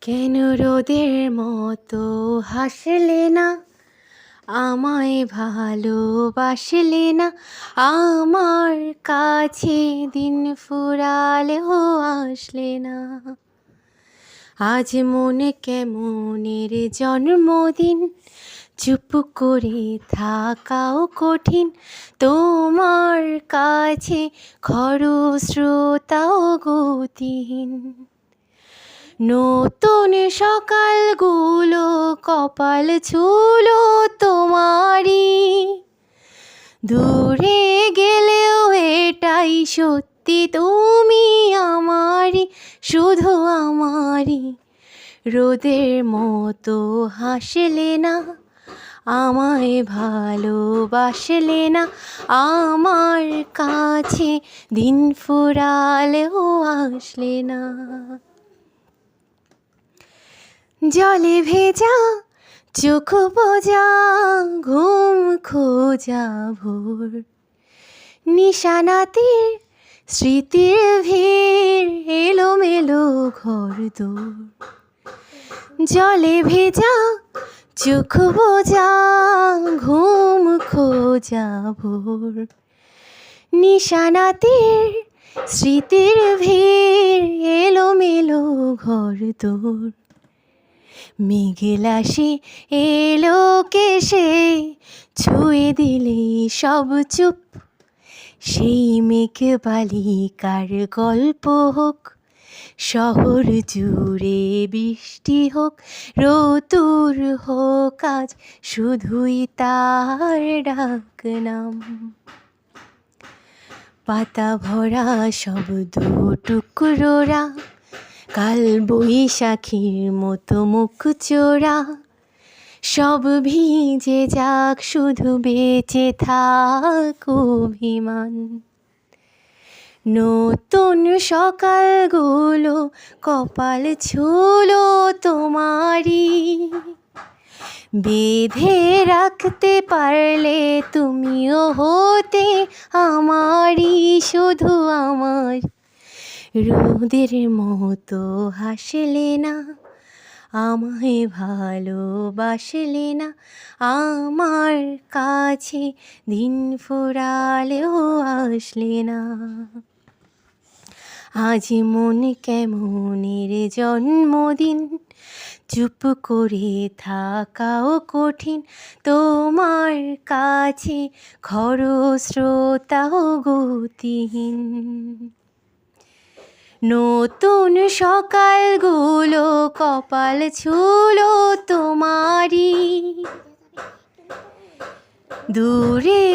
কেন রোদের মতো হাসলে না, আমায় ভালোবাসলে না, আমার কাছে দিন ফুরালেও আসলে না। আজ মনে কেমনের জন্মদিন, চুপ করে থাকাও কঠিন, তোমার কাছে খরস্রোতাও গতিহীন। নতুন সকালগুলো কপাল ছুলো তোমারই, দূরে গেলেও এটাই সত্যি তুমি আমারই, শুধু আমারই। রোদের মতো হাসলে না, আমায় ভালোবাসলে না, আমার কাছে দিন ফুরালেও আসলে না। জলে ভেজা চোখ বোঝা, ঘুম খোঁজা ভোর, নিশানাতির স্মৃতির ভিড়, এলোমেলো ঘর দোর। জলে ভেজা চোখ বোঝা, ঘুম খোঁজা ভোর, নিশানাতির স্মৃতির ভিড়, এলোমেলো ঘর দোর। মেঘেলাসে এলো কেসে, ছুঁয়ে দিলে সব চুপ, সেই মেঘ বালিকার গল্প হোক, শহর জুড়ে বৃষ্টি হোক, রোতুর হোক আজ শুধুই তার ডাক নাম। পাতা ভরা শব্দ টুকরোরা, কাল বৈশাখীর মতো মুখ চোরা, সব ভিজে যাক, শুধু বেঁচে থাক অভিমান। নতুন সকালগুলো কপাল ছুলো তোমারই, বেঁধে রাখতে পারলে তুমিও হতে আমারই, শুধু আমার। রোদের মতো হাসলে না, আমায় ভালোবাসলে না, আমার কাছে দিন ফুরালেও আসলে না। আজ মন কেমনের জন্মদিন, চুপ করে থাকাও কঠিন, তোমার কাছে খরস্রোতাও গতিহীন। নতুন সকালগুলো কপাল ছুলো তোমারই, দূরে